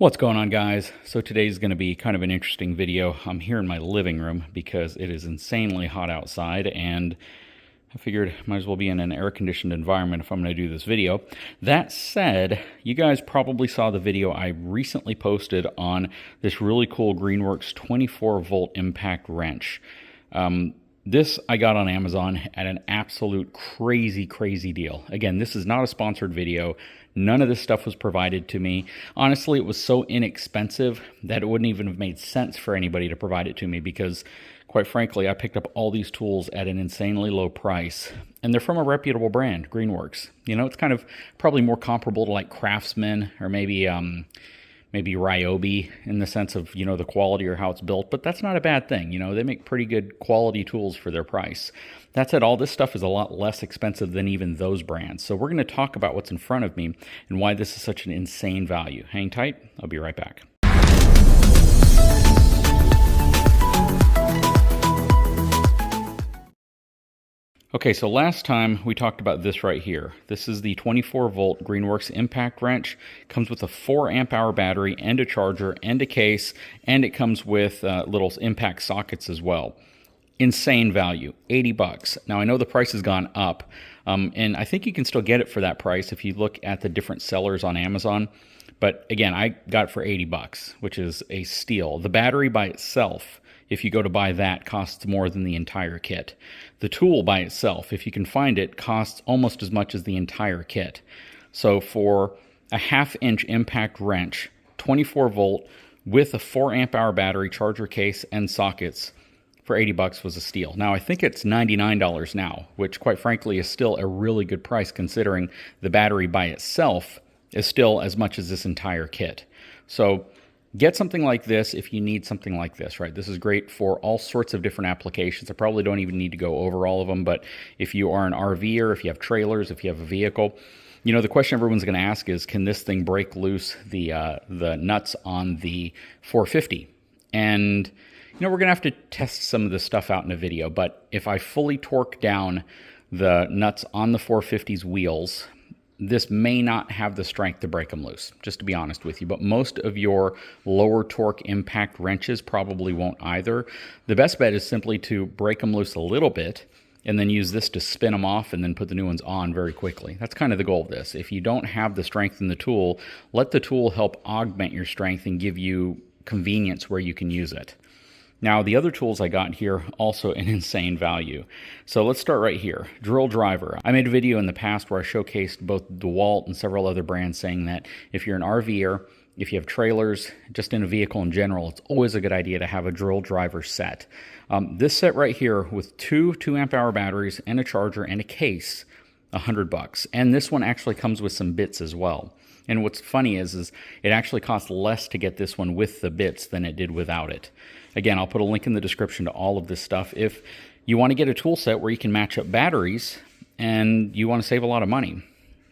What's going on, guys? So today's going to be kind of an interesting video. I'm here in my living room because it is insanely hot outside, and I figured might as well be in an air-conditioned environment if I'm going to do this video. That said, you guys probably saw the video I recently posted on this really cool Greenworks 24-volt impact wrench. This I got on Amazon at an absolute crazy deal. Again, this is not a sponsored video. None of this stuff was provided to me. Honestly, it was so inexpensive that it wouldn't even have made sense for anybody to provide it to me because, quite frankly, I picked up all these tools at an insanely low price. And they're from a reputable brand, Greenworks. You know, it's kind of probably more comparable to like Craftsman or maybe Ryobi in the sense of, you know, the quality or how it's built, but that's not a bad thing. You know, they make pretty good quality tools for their price. That said, all this stuff is a lot less expensive than even those brands. So we're going to talk about what's in front of me and why this is such an insane value. Hang tight. I'll be right back. Okay, so last time we talked about this right here. This is the 24-volt Greenworks impact wrench. Comes with a 4-amp-hour battery and a charger and a case, and it comes with little impact sockets as well. Insane value, 80 bucks. Now, I know the price has gone up, and I think you can still get it for that price if you look at the different sellers on Amazon. But again, I got it for 80 bucks, which is a steal. The battery by itself, if you go to buy that, costs more than the entire kit. The tool by itself, if you can find it, costs almost as much as the entire kit. So for a 1/2-inch impact wrench, 24 volt, with a 4-amp-hour battery, charger case, and sockets, for 80 bucks was a steal. Now, I think it's $99 now, which quite frankly is still a really good price considering the battery by itself is still as much as this entire kit. So get something like this if you need something like this, right? This is great for all sorts of different applications. I probably don't even need to go over all of them, but if you are an RVer, if you have trailers, if you have a vehicle, you know, the question everyone's going to ask is, can this thing break loose the nuts on the 450? And you know, we're going to have to test some of this stuff out in a video, but if I fully torque down the nuts on the 450's wheels, this may not have the strength to break them loose, just to be honest with you, but most of your lower torque impact wrenches probably won't either. The best bet is simply to break them loose a little bit and then use this to spin them off and then put the new ones on very quickly. That's kind of the goal of this. If you don't have the strength in the tool, let the tool help augment your strength and give you convenience where you can use it. Now, the other tools I got here, also an insane value. So let's start right here. Drill driver. I made a video in the past where I showcased both DeWalt and several other brands saying that if you're an RVer, if you have trailers, just in a vehicle in general, it's always a good idea to have a drill driver set. This set right here with two 2-amp-hour batteries and a charger and a case, 100 bucks. And this one actually comes with some bits as well. And what's funny is it actually costs less to get this one with the bits than it did without it. Again, I'll put a link in the description to all of this stuff if you want to get a tool set where you can match up batteries and you want to save a lot of money.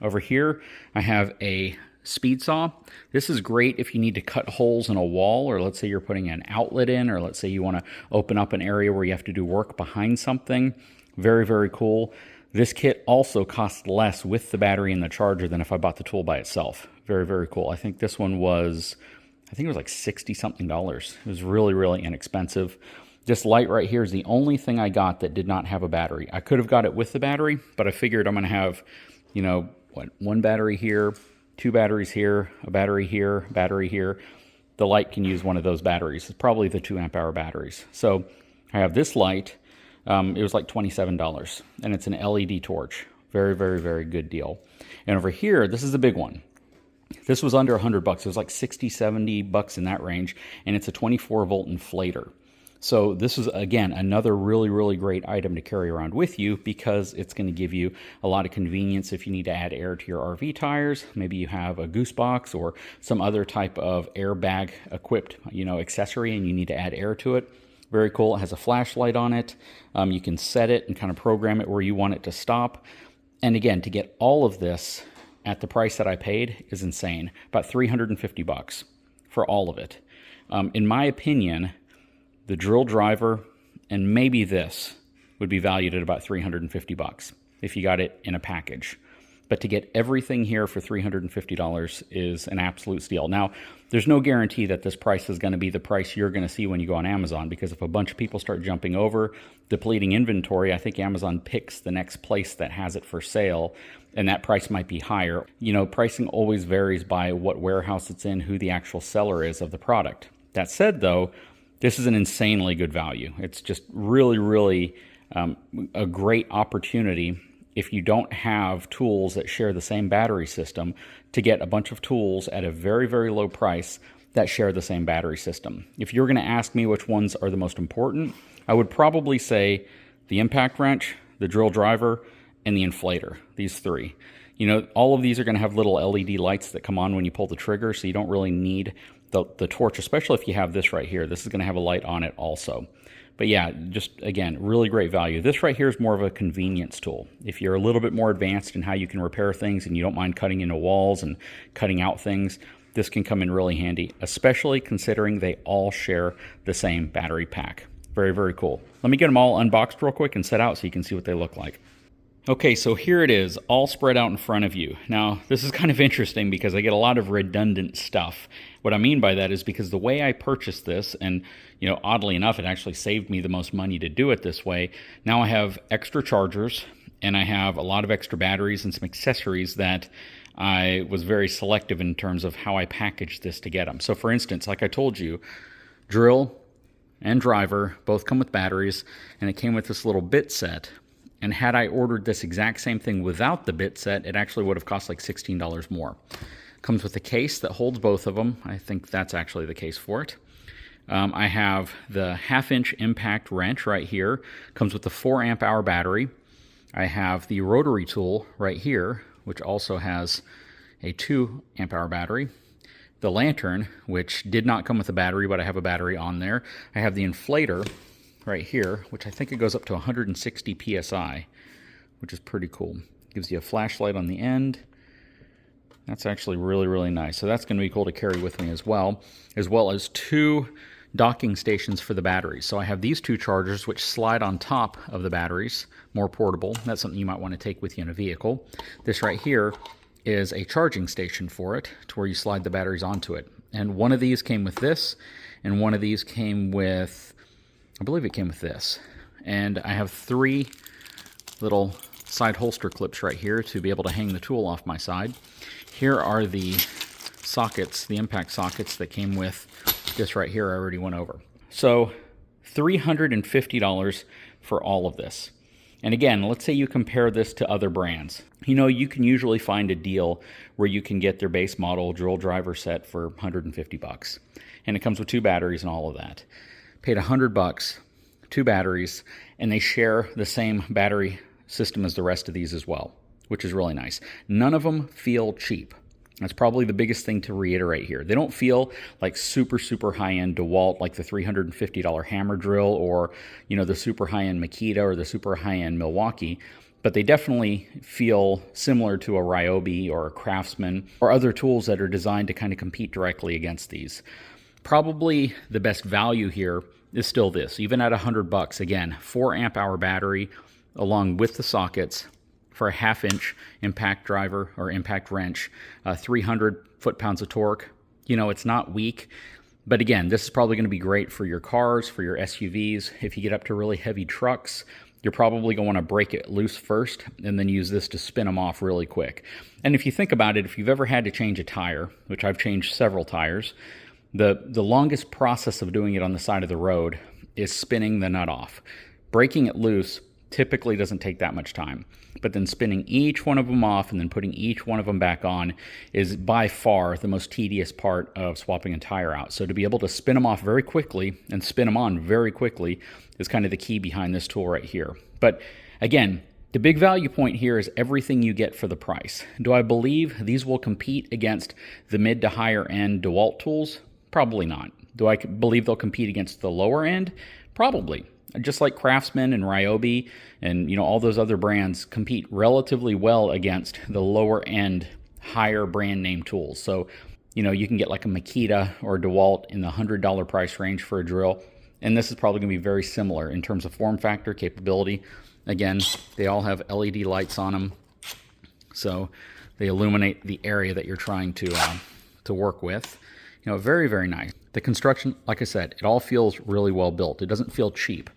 Over here, I have a speed saw. This is great if you need to cut holes in a wall, or let's say you're putting an outlet in, or let's say you want to open up an area where you have to do work behind something. Very cool. This kit also costs less with the battery and the charger than if I bought the tool by itself. Very cool. I think this one was, it was like $60-something. It was really inexpensive. This light right here is the only thing I got that did not have a battery. I could have got it with the battery, but I figured I'm going to have, you know, one battery here, 2 batteries here, a battery here, battery here. The light can use one of those batteries. It's probably the 2-amp-hour batteries. So I have this light. It was like $27, and it's an LED torch. Very good deal. And over here, this is the big one. This was under 100 bucks. It was like 60, 70 bucks in that range, and it's a 24-volt inflator. So this is, again, another really great item to carry around with you because it's going to give you a lot of convenience if you need to add air to your RV tires. Maybe you have a goose box or some other type of airbag equipped, you know, accessory, and you need to add air to it. Very cool. It has a flashlight on it. You can set it and kind of program it where you want it to stop. And again, to get all of this at the price that I paid is insane. About 350 bucks for all of it. In my opinion, the drill driver and maybe this would be valued at about 350 bucks if you got it in a package. But to get everything here for $350 is an absolute steal. Now, there's no guarantee that this price is going to be the price you're going to see when you go on Amazon, because if a bunch of people start jumping over, depleting inventory, I think Amazon picks the next place that has it for sale, and that price might be higher. You know, pricing always varies by what warehouse it's in, who the actual seller is of the product. That said, though, this is an insanely good value. It's just really, really a great opportunity if you don't have tools that share the same battery system to get a bunch of tools at a very, very low price that share the same battery system. If you're going to ask me which ones are the most important, I would probably say the impact wrench, the drill driver, and the inflator, these three. You know, all of these are going to have little LED lights that come on when you pull the trigger, so you don't really need the torch, especially if you have this right here. This is going to have a light on it also. But yeah, just again, really great value. This right here is more of a convenience tool. If you're a little bit more advanced in how you can repair things and you don't mind cutting into walls and cutting out things, this can come in really handy, especially considering they all share the same battery pack. Very, very cool. Let me get them all unboxed real quick and set out so you can see what they look like. Okay, so here it is, all spread out in front of you. Now, this is kind of interesting because I get a lot of redundant stuff. What I mean by that is because the way I purchased this, and you know, oddly enough, it actually saved me the most money to do it this way. Now I have extra chargers, and I have a lot of extra batteries and some accessories that I was very selective in terms of how I packaged this to get them. So for instance, like I told you, drill and driver both come with batteries, and it came with this little bit set. And had I ordered this exact same thing without the bit set, it actually would have cost like $16 more. Comes with a case that holds both of them. I think that's actually the case for it. I have the 1/2-inch impact wrench right here. Comes with the 4 amp hour battery. I have the rotary tool right here, which also has a 2 amp hour battery. The lantern, which did not come with a battery, but I have a battery on there. I have the inflator right here, which I think it goes up to 160 PSI, which is pretty cool. Gives you a flashlight on the end. That's actually really, really nice. So that's going to be cool to carry with me as well as 2 docking stations for the batteries. So I have these 2 chargers which slide on top of the batteries, more portable. That's something you might want to take with you in a vehicle. This right here is a charging station for it, to where you slide the batteries onto it. And one of these came with this, and one of these came with, I believe it came with this. And I have 3 little side holster clips right here to be able to hang the tool off my side. Here are the sockets, the impact sockets that came with this right here I already went over. So $350 for all of this. And again, let's say you compare this to other brands. You know, you can usually find a deal where you can get their base model drill driver set for 150 bucks. And it comes with 2 batteries and all of that. Paid 100 bucks, 2 batteries, and they share the same battery system as the rest of these as well, which is really nice. None of them feel cheap. That's probably the biggest thing to reiterate here. They don't feel like super, super high-end DeWalt, like the $350 hammer drill, or, you know, the super high-end Makita or the super high-end Milwaukee, but they definitely feel similar to a Ryobi or a Craftsman or other tools that are designed to kind of compete directly against these. Probably the best value here is still this, even at 100 bucks. Again, 4 amp hour battery along with the sockets for a 1/2-inch impact driver or impact wrench, 300 foot-pounds of torque. You know, it's not weak, but again, this is probably going to be great for your cars, for your SUVs. If you get up to really heavy trucks, you're probably going to want to break it loose first and then use this to spin them off really quick. And if you think about it, if you've ever had to change a tire, which I've changed several tires, the longest process of doing it on the side of the road is spinning the nut off. Breaking it loose typically doesn't take that much time, but then spinning each one of them off and then putting each one of them back on is by far the most tedious part of swapping a tire out. So to be able to spin them off very quickly and spin them on very quickly is kind of the key behind this tool right here. But again, the big value point here is everything you get for the price. Do I believe these will compete against the mid to higher end DeWalt tools? Probably not. Do I believe they'll compete against the lower end? Probably. Just like Craftsman and Ryobi and, you know, all those other brands compete relatively well against the lower end, higher brand name tools. So, you know, you can get like a Makita or a DeWalt in the $100 price range for a drill. And this is probably going to be very similar in terms of form factor, capability. Again, they all have LED lights on them. so they illuminate the area that you're trying to work with. You know, very, very nice. The construction, like I said, it all feels really well built. It doesn't feel cheap.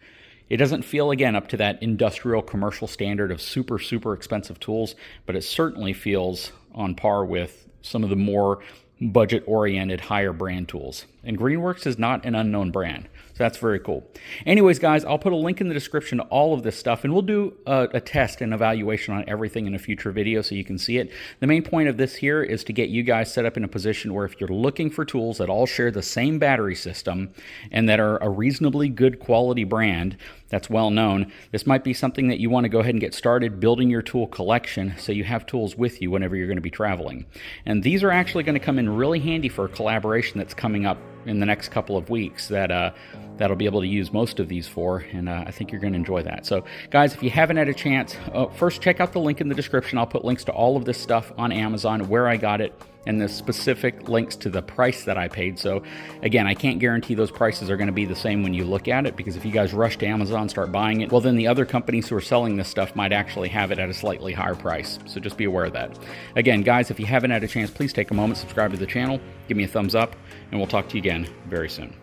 It doesn't feel, again, up to that industrial commercial standard of super, super expensive tools, but it certainly feels on par with some of the more budget-oriented, higher brand tools. And Greenworks is not an unknown brand, so that's very cool. Anyways, guys, I'll put a link in the description to all of this stuff, and we'll do a test and evaluation on everything in a future video so you can see it. The main point of this here is to get you guys set up in a position where if you're looking for tools that all share the same battery system and that are a reasonably good quality brand that's well known, this might be something that you want to go ahead and get started building your tool collection so you have tools with you whenever you're going to be traveling. And these are actually going to come in really handy for a collaboration that's coming up in the next couple of weeks that'll be able to use most of these for, and I think you're going to enjoy that. So guys, if you haven't had a chance, first check out the link in the description. I'll put links to all of this stuff on Amazon, where I got it, and the specific links to the price that I paid. So again, I can't guarantee those prices are going to be the same when you look at it, because if you guys rush to Amazon, start buying it, well, then the other companies who are selling this stuff might actually have it at a slightly higher price. So just be aware of that. Again, guys, if you haven't had a chance, please take a moment, subscribe to the channel, give me a thumbs up, and we'll talk to you again very soon.